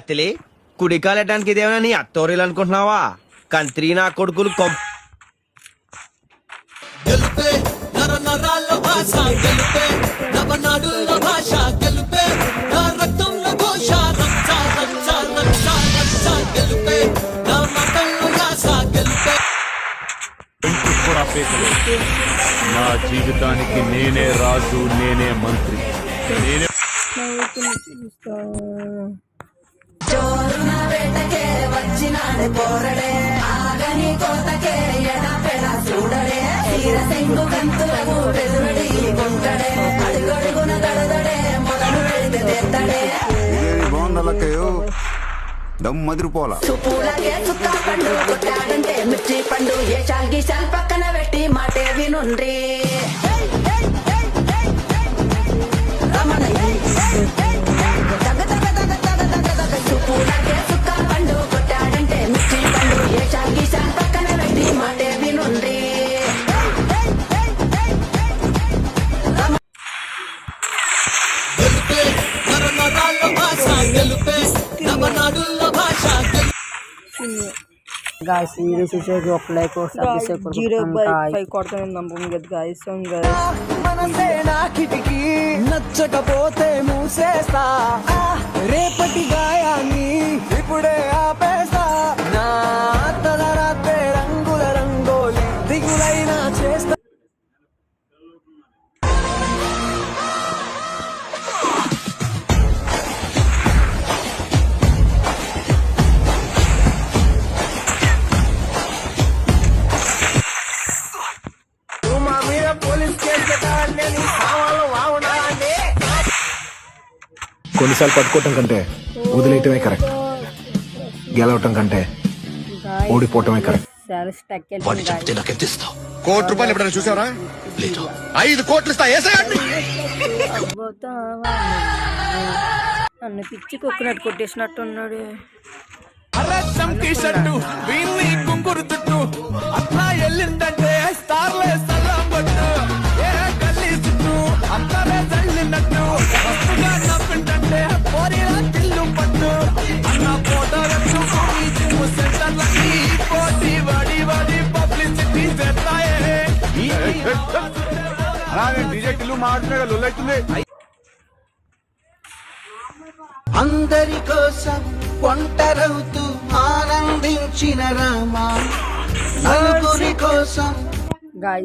కత్తిలి కుడికాలెట్టడానికి ఇదేమైనా నీ అత్తోరీలు అనుకుంటున్నావా? కంత్రి నా కొడుకులు గెలుపే నర నరాల్లో భాష గెలుపే నవనాడుల్లో భాష గెలుపే నా రక్తంలో ఘోష రక్ష రక్ష రక్ష రక్ష గెలుపే నా మాటల్లో యాస గెలుపే నా జీవితానికి నేనే రాజు, నేనే మంత్రి, నేనే చోరున వేటకే వచ్చినాడు పోరడే ఆగని కోతకే ఎడపెడ చూడడే తీర సెంగు కంతులను వెలువడి కొంటడే అడుగడుగున దడదడే మొదలు వెళితే తెత్తడే బాగుందలక్కయ్యో దమ్ మదిరిపోలా చుప్పులకే చుక్క పండు కొట్టాడంటే మిర్చి పండు ఏ చాల్గి చాల్ పక్కన పెట్టి మాటే వినుండ్రి గెలుపే నర నరాల్లో భాష గెలుపే నవనాడుల్లో భాష Guys, video చూసేకి ఒక లైక్ సబ్స్క్రైబ్ మనసే నా కిటికీ నచ్చకపోతే మూసేస్తా రేపటి గాయాన్ని ఇప్పుడే ఆపేస్తా నా తలరాతే రంగుల రంగోలి దిగులైనా చేస్తా కొన్నిసార్లు పట్టుకోవటం కంటే వదిలేయటమే కరెక్ట్, గెలవటం కంటే ఓడిపోవటమే కరెక్ట్. ₹1 ఎప్పుడైనా చూసావరా? లేదు. 5 కోట్లు ఇస్తా నన్ను పిచ్చి కొక్కునట్టు కొట్టేసినట్టున్నాడు. అట్లా ఎల్లిందంటే స్టార్లే సల్లం పట్టు ఏ గల్లీ చుట్టూ అంతరే జల్లినట్టు వస్తుగా నవ్విందంటే పోరీలా తిల్లు పట్టు అన్న ఫోటో వెతుకుని జిమ్ సెంటర్లకి పోటీ వడి వడి పబ్లిసిటీ చేస్తాయే అందరి కోసం ఒంటరవుతూ ఆనందించిన రామా నలుగురి కోసం